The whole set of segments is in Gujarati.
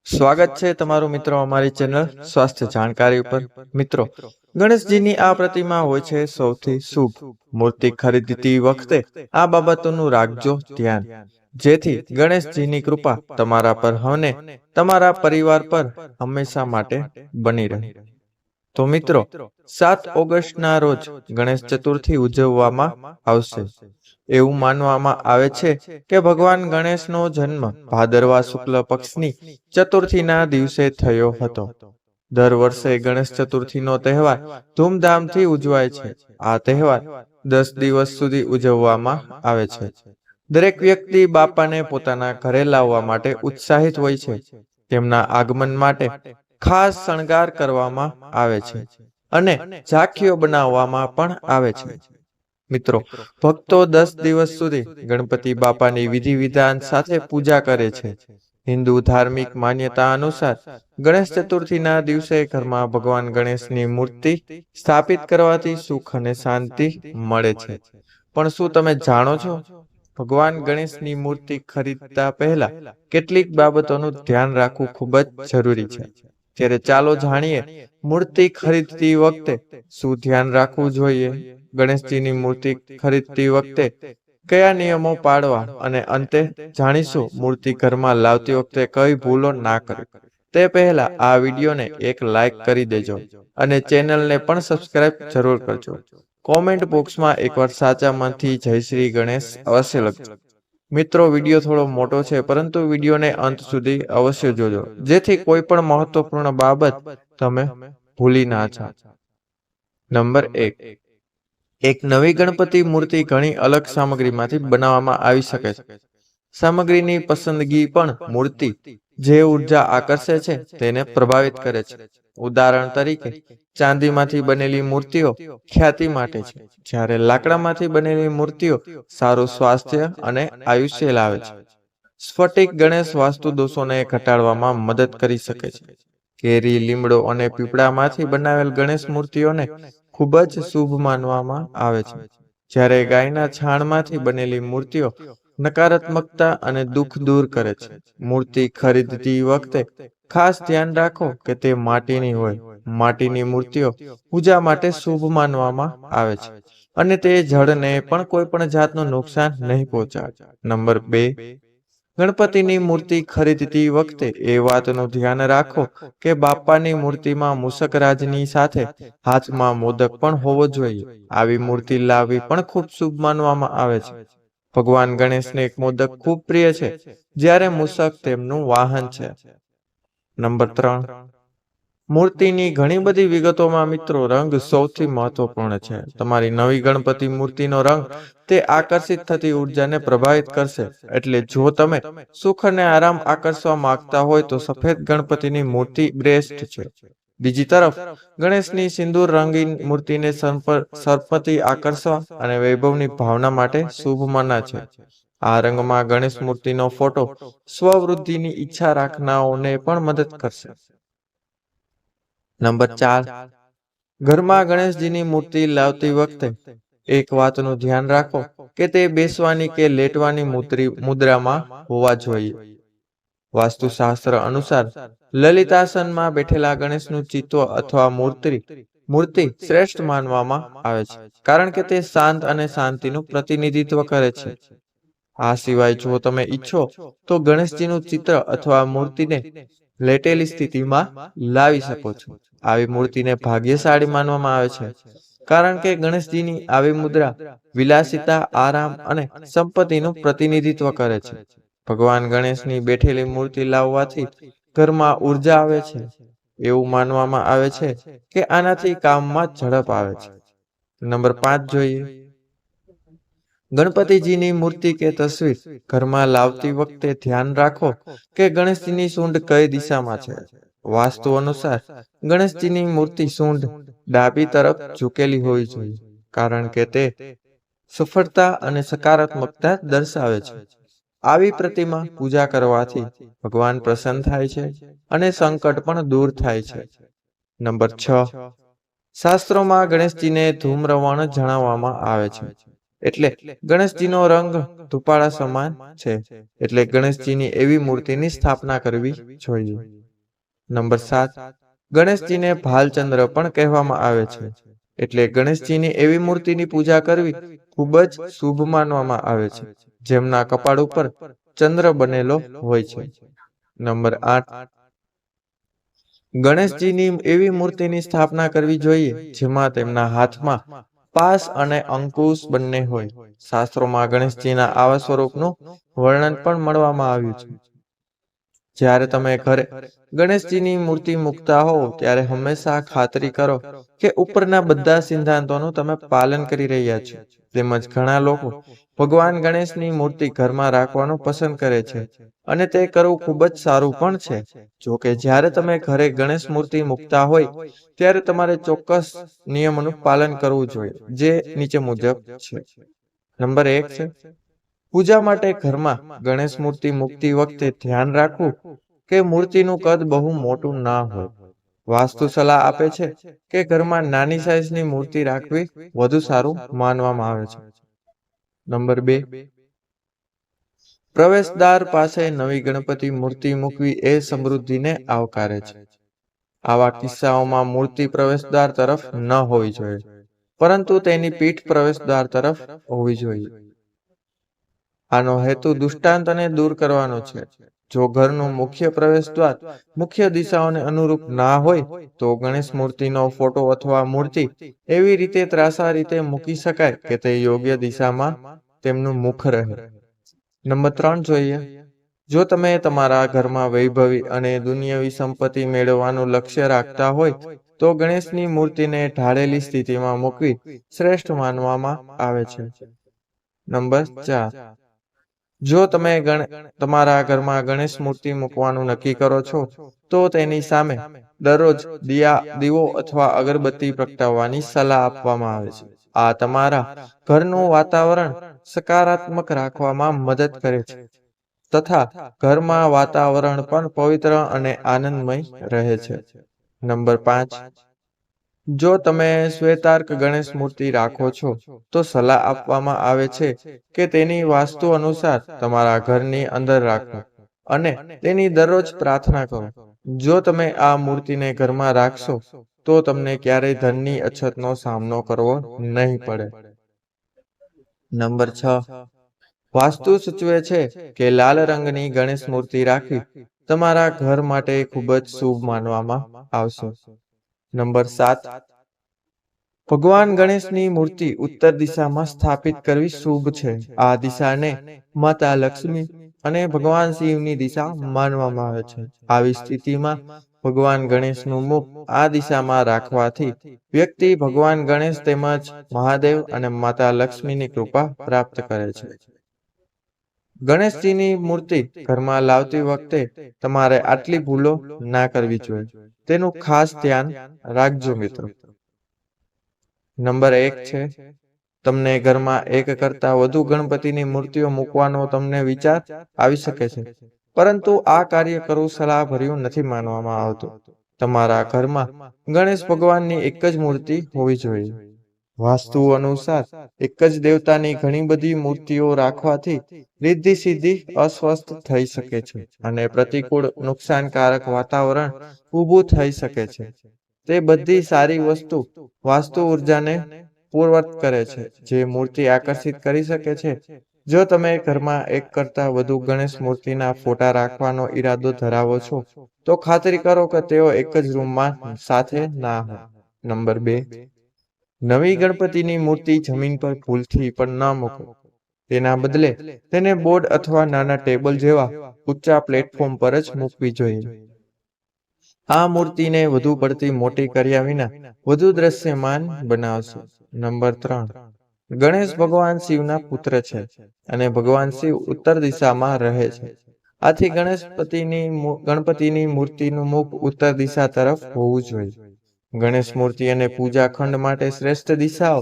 સ્વાગત છે તમારું મિત્રો અમારી ચેનલ સ્વાસ્થ્ય જાણકારી ઉપર। મિત્રો, ગણેશજીની આ પ્રતિમા હોય છે સૌથી શુભ। મૂર્તિ ખરીદતી વખતે આ બાબતોનું રાખજો ધ્યાન, જેથી ગણેશજીની કૃપા તમારા પર અને તમારા પરિવાર પર હંમેશા માટે બની રહે। તો મિત્રો, 7 ઓગસ્ટના રોજ ગણેશ ચતુર્થી ઉજવવામાં આવશે। એવું માનવામાં આવે છે કે ભગવાન ગણેશનો જન્મ ભાદરવા શુક્લ પક્ષની ચતુર્થીના દિવસે થયો હતો। દર વર્ષે ગણેશ ચતુર્થીનો તહેવાર ધૂમધામથી ઉજવાય છે। આ તહેવાર 10 દિવસ સુધી ઉજવવામાં આવે છે। દરેક વ્યક્તિ બાપાને પોતાના ઘરે લાવવા માટે ઉત્સાહિત હોય છે। તેમના આગમન માટે ખાસ શણગાર કરવામાં આવે છે અને ઝાંખીઓ બનાવવામાં પણ આવે છે। મિત્રો, ભક્તો 10 દિવસ સુધી ગણપતિ બાપાની વિધિ વિધાન સાથે પૂજા કરે છે। હિન્દુ ધાર્મિક માન્યતા અનુસાર ગણેશ ચતુર્થીના દિવસે ઘરમાં ભગવાન ગણેશની મૂર્તિ સ્થાપિત કરવાથી સુખ અને શાંતિ મળે છે। પણ શું તમે જાણો છો, ભગવાન ગણેશની મૂર્તિ ખરીદતા પહેલા કેટલીક બાબતોનું ધ્યાન રાખવું ખૂબ જ જરૂરી છે। ત્યારે ચાલો જાણીએ, મૂર્તિ ખરીદતી વખતે શું ધ્યાન રાખવું જોઈએ, ગણેશજીની મૂર્તિ ખરીદતી વખતે કયા નિયમો પાળવા, અને અંતે જાણીશું મૂર્તિ ઘરમાં લાવતી વખતે કઈ ભૂલો ના કરવી। તે પહેલા આ વિડીયોને એક લાઈક કરી દેજો અને ચેનલને પણ સબસ્ક્રાઇબ જરૂર કરજો। કોમેન્ટ બોક્સમાં એકવાર સાચા મનથી જય શ્રી ગણેશ અવશ્ય લખજો। મિત્રો, વિડીયો થોડો મોટો છે, પરંતુ વિડીયોને અંત સુધી અવશ્ય જોજો, જેથી કોઈ પણ મહત્વપૂર્ણ બાબત તમે ભૂલી ના જાઓ। નંબર 1, એક નવી ગણપતિ મૂર્તિ ઘણી અલગ સામગ્રીમાંથી બનાવવામાં આવી શકે છે। સામગ્રીની પસંદગી પણ મૂર્તિ જે ઉર્જા આકર્ષે છે તેને પ્રભાવિત કરે છે। ઉદાહરણ તરીકે, ચાંદીમાંથી બનેલી મૂર્તિઓ ખ્યાતિ માટે છે, જ્યારે લાકડામાંથી બનેલી મૂર્તિઓ સારું સ્વાસ્થ્ય અને આયુષ્ય લાવે છે। સ્ફટિક ગણેશ વાસ્તુ દોષોને ઘટાડવામાં મદદ કરી શકે છે। કેરી, લીમડો અને પીપળામાંથી બનાવેલ ગણેશ મૂર્તિઓને ખૂબ જ શુભ માનવામાં આવે છે, જ્યારે ગાયના છાણમાંથી બનેલી મૂર્તિઓ નકારાત્મકતા અને દુઃખ દૂર કરે છે। મૂર્તિ ખરીદતી વખતે ખાસ ધ્યાન રાખો કે તે માટીની હોય। માટીની મૂર્તિઓ પૂજા માટે શુભ માનવામાં આવે છે અને તે જળને પણ કોઈ પણ જાતનું નુકસાન નહીં પહોંચાડે। નંબર 2, ગણપતિની મૂર્તિ ખરીદતી વખતે એ વાતનું ધ્યાન રાખો કે બાપાની મૂર્તિમાં મૂષકરાજની સાથે હાથમાં મોદક પણ હોવો જોઈએ। આવી મૂર્તિ લાવવી પણ ખૂબ શુભ માનવામાં આવે છે। ભગવાન ગણેશને એક મોદક ખૂબ પ્રિય છે, જ્યારે મૂષક તેમનું વાહન છે। નંબર 3, મૂર્તિની ઘણી બધી વિગતોમાં મિત્રો રંગ સૌથી મહત્વપૂર્ણ છે। તમારી નવી ગણપતિ મૂર્તિનો રંગ તે આકર્ષિત થતી ઉર્જાને પ્રભાવિત કરશે। એટલે જો તમે સુખ અને આરામ આકર્ષવા માંગતા હોય તો સફેદ ગણપતિની મૂર્તિ બેસ્ટ છે। બીજી તરફ, ગણેશની સિંદૂર રંગીન મૂર્તિને સંપત્તિ આકર્ષવા અને વૈભવની ભાવના માટે શુભ મનાય છે। આ રંગમાં ગણેશ મૂર્તિનો ફોટો સ્વવૃદ્ધિની ઈચ્છા રાખનારાઓને પણ મદદ કરશે। નંબર 4, ઘરમાં ગણેશજીની મૂર્તિ લાવતી વખતે એક વાતનું ધ્યાન રાખો કે તે બેસવાની કે લેટવાની મુદ્રામાં હોવા જોઈએ। વાસ્તુશાસ્ત્ર અનુસાર લલિતાસનમાં બેઠેલા ગણેશનું ચિત્ર અથવા મૂર્તિ શ્રેષ્ઠ માનવામાં આવે છે, કારણ કે તે શાંત અને શાંતિનું પ્રતિનિધિત્વ કરે છે। આ સિવાય જો તમે ઈચ્છો તો ગણેશજીનું ચિત્ર અથવા મૂર્તિને લેટેલી સ્થિતિમાં લાવી શકો છો। આવી મૂર્તિને ભાગ્યશાળી માનવામાં આવે છે, કારણ કે ગણેશજીની આવી મુદ્રા વિલાસિતા, આરામ અને સંપત્તિનું પ્રતિનિધિત્વ કરે છે। ભગવાન ગણેશની બેઠેલી મૂર્તિ લાવવાથી ઘરમાં ઉર્જા આવે છે। એવું માનવામાં આવે છે કે આનાથી કામમાં ઝડપ આવે છે। નંબર 5 જોઈએ, ગણપતિજીની મૂર્તિ કે તસવીર ઘરમાં લાવતી વખતે ધ્યાન રાખો કે ગણેશજીની સૂંઢ કઈ દિશામાં છે। વાસ્તુ અનુસાર ગણેશજીની મૂર્તિ સૂંઢ ડાબી તરફ ઝૂકેલી હોવી જોઈએ, કારણ કે તે સફળતા અને સકારાત્મકતા દર્શાવે છે। આવી પ્રતિમા પૂજા કરવાથી ભગવાન પ્રસન્ન થાય છે અને સંકટ પણ દૂર થાય છે। નંબર 6, શાસ્ત્રોમાં ગણેશજીને ધૂમ્રવર્ણ જણાવવામાં આવે છે। એટલે ગણેશજીનો રંગ ધુપાળા સમાન છે, એટલે ગણેશજીની એવી મૂર્તિની સ્થાપના કરવી જોઈએ. નંબર 7, ગણેશજીને ભાલચંદ્ર પણ કહેવામાં આવે છે, એટલે ગણેશજીની એવી મૂર્તિની પૂજા કરવી ખૂબ જ શુભ માનવામાં આવે છે, જેમના કપાળ ઉપર ચંદ્ર બનેલો હોય છે. નંબર 8, ગણેશજીની એવી મૂર્તિની સ્થાપના કરવી જોઈએ જેમાં તેમના હાથમાં પાસ અને અંકુશ બંને હોય. શાસ્ત્રોમાં ગણેશજીના આવા સ્વરૂપનું વર્ણન પણ મળવામાં આવ્યું છે. જ્યારે તમે ઘરે ગણેશજીની મૂર્તિ મૂકતા હોવ ત્યારે હંમેશા ખાતરી કરો કે ઉપરના બધા સિદ્ધાંતોનું તમે પાલન કરી રહ્યા છો. તેમજ ઘણા લોકો ભગવાન ગણેશની મૂર્તિ ઘરમાં રાખવાનું પસંદ કરે છે અને તે કરવું ખૂબ જ સારું પણ છે. જો કે જ્યારે તમે ઘરે ગણેશ મૂર્તિ મૂકતા હોય ત્યારે તમારે ચોક્કસ નિયમોનું પાલન કરવું જોઈએ, જે નીચે મુજબ છે. નંબર 1 છે, પૂજા માટે ઘરમાં ગણેશ મૂર્તિ મૂકતી વખતે ધ્યાન રાખવું કે મૂર્તિનું કદ બહુ મોટું ના હોય. વાસ્તુ સલાહ આપે છે કે ઘરમાં નાની સાઈઝની મૂર્તિ રાખવી વધુ સારું માનવામાં આવે છે. નંબર 2, પ્રવેશદ્વાર પાસે નવી ગણપતિ મૂર્તિ મૂકવી એ સમૃદ્ધિને આવકારે છે. આવા કિસ્સાઓમાં મૂર્તિ પ્રવેશદ્વાર તરફ ન હોવી જોઈએ, પરંતુ તેની પીઠ પ્રવેશદ્વાર તરફ હોવી જોઈએ. આનો હેતુ દુષ્ટાંતને દૂર કરવાનો છે. જો ઘરનું મુખ્ય પ્રવેશદ્વાર મુખ્ય દિશાઓને અનુરૂપ ના હોય તો ગણેશ મૂર્તિનો ફોટો અથવા મૂર્તિ એવી રીતે ત્રાંસા રીતે મૂકી શકાય કે તે યોગ્ય દિશામાં તેમનું મુખ રહે. નંબર 3 જોઈએ. જો તમે તમારા ઘરમાં વૈભવી અને દુનિયાવી સંપત્તિ મેળવવાનું લક્ષ્ય રાખતા હોય તો ગણેશની મૂર્તિને ઢાળેલી સ્થિતિમાં મૂકવી શ્રેષ્ઠ માનવામાં આવે છે. નંબર 4, જો તમે તમારા ઘરમાં ગણેશ મૂર્તિ મૂકવાનું નક્કી કરો છો તો તેની સામે દરરોજ દીવો અથવા અગરબત્તી પ્રગટાવવાની સલાહ આપવામાં આવે છે. આ તમારા ઘરનું વાતાવરણ સકારાત્મક રાખવામાં મદદ કરે છે તથા ઘરમાં વાતાવરણ પણ પવિત્ર અને આનંદમય રહે છે. નંબર 5, જો તમે શ્વેતાર્ક ગણેશ મૂર્તિ રાખો છો તો સલાહ આપવામાં આવે છે કે તેની વાસ્તુ અનુસાર તમારા ઘરની અંદર રાખો અને તેની દરરોજ પ્રાર્થના કરો. જો તમે આ મૂર્તિને ઘરમાં રાખશો તો તમને ક્યારેય ધનની અછતનો સામનો કરવો નહીં પડે. નંબર 6, વાસ્તુ સૂચવે છે કે લાલ રંગની ગણેશ મૂર્તિ રાખવી તમારા ઘર માટે ખૂબ જ શુભ માનવામાં આવશે. નંબર 7, ભગવાન ગણેશની મૂર્તિ ઉત્તર દિશામાં સ્થાપિત કરવી શુભ છે. આ દિશાને માતા લક્ષ્મી અને ભગવાન શિવની દિશા માનવામાં આવે છે. આવી સ્થિતિમાં ભગવાન ગણેશનું મુખ આ દિશામાં રાખવાથી વ્યક્તિ ભગવાન ગણેશ તેમજ મહાદેવ અને માતા લક્ષ્મીની કૃપા પ્રાપ્ત કરે છે. ગણેશજીની મૂર્તિ ઘરમાં લાવતી વખતે તમારે આટલી ભૂલો ના કરવી જોઈએ. તેનું ખાસ ધ્યાન રાખજો મિત્રો. નંબર 1 છે, તમને ઘરમાં એક કરતાં વધુ ગણપતિની મૂર્તિઓ મૂકવાનો તમને વિચાર આવી શકે છે, પરંતુ આ કાર્ય કરવું સલાહભર્યું નથી માનવામાં આવતું. તમારા ઘરમાં ગણેશ ભગવાનની એક જ મૂર્તિ હોવી જોઈએ. વાસ્તુ અનુસાર એક જ દેવતાની ઘણી બધી મૂર્તિઓ રાખવાથી રિદ્ધિ સિદ્ધિ અસ્વસ્થ થઈ શકે છે અને પ્રતિકૂળ નુકસાનકારક વાતાવરણ ઊભું થઈ શકે છે. તે બધી સારી વસ્તુ વાસ્તુ ઉર્જાને પૂર્વવત કરે છે, જે મૂર્તિ આકર્ષિત કરી શકે છે. જો તમે ઘરમાં એક કરતાં વધુ ગણેશ મૂર્તિના ફોટા રાખવાનો ઈરાદો ધરાવો છો તો ખાતરી કરો કે તેઓ એક જ રૂમમાં સાથે ના હોય. નંબર 2, નવી ગણપતિની મૂર્તિ જમીન પર ભૂલથી પણ ન મૂકો. તેના બદલે તેને બોર્ડ અથવા નાના ટેબલ જેવા ઊંચા પ્લેટફોર્મ પર જ મૂકવી જોઈએ. આ મૂર્તિને વધુ પડતી મોટી કર્યા વિના વધુ દ્રશ્યમાન બનાવશે. નંબર 3, ગણેશ ભગવાન શિવના પુત્ર છે અને ભગવાન શિવ ઉત્તર દિશામાં રહે છે. આથી ગણપતિની મૂર્તિનું મુખ ઉત્તર દિશા તરફ હોવું જોઈએ. ગણેશ મૂર્તિ અને પૂજા ખંડ માટે શ્રેષ્ઠ દિશાઓ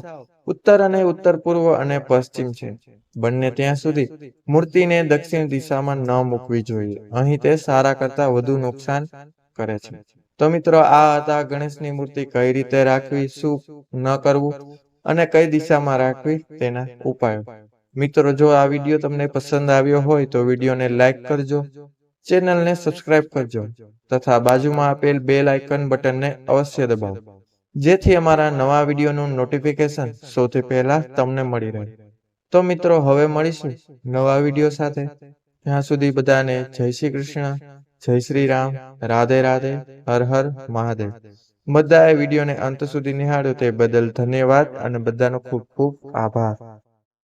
ઉત્તર અને ઉત્તર પૂર્વ અને પશ્ચિમ છે. બંને ત્યાં સુધી મૂર્તિને દક્ષિણ દિશામાં ન મૂકવી જોઈએ. અહીં તે સારા કરતાં વધુ નુકસાન કરે છે. તો મિત્રો, આ હતા ગણેશની મૂર્તિ કઈ રીતે રાખવી, શું ન કરવું. અને કઈ દિશામાં રાખવી તેના ઉપાયો. મિત્રો, જો આ વિડીયો તમને પસંદ આવ્યો હોય તો વિડીયોને લાઈક કરજો, ચેનલને સબસ્ક્રાઇબ કરજો તથા બાજુમાં આપેલ બેલ આઇકન બટનને અવશ્ય દબાવો, જેથી અમારા નવા વિડીયોનું નોટિફિકેશન સૌથી પહેલા તમને મળી રહે. તો મિત્રો, હવે મળીશું નવા વિડીયો સાથે. ત્યાં સુધી બધાને જય શ્રી કૃષ્ણ, જય શ્રી રામ, રાધે રાધે, હર હર મહાદેવ. બધાએ વિડીયોને અંત સુધી નિહાળ્યો તે બદલ ધન્યવાદ અને બધાનો ખૂબ ખૂબ આભાર.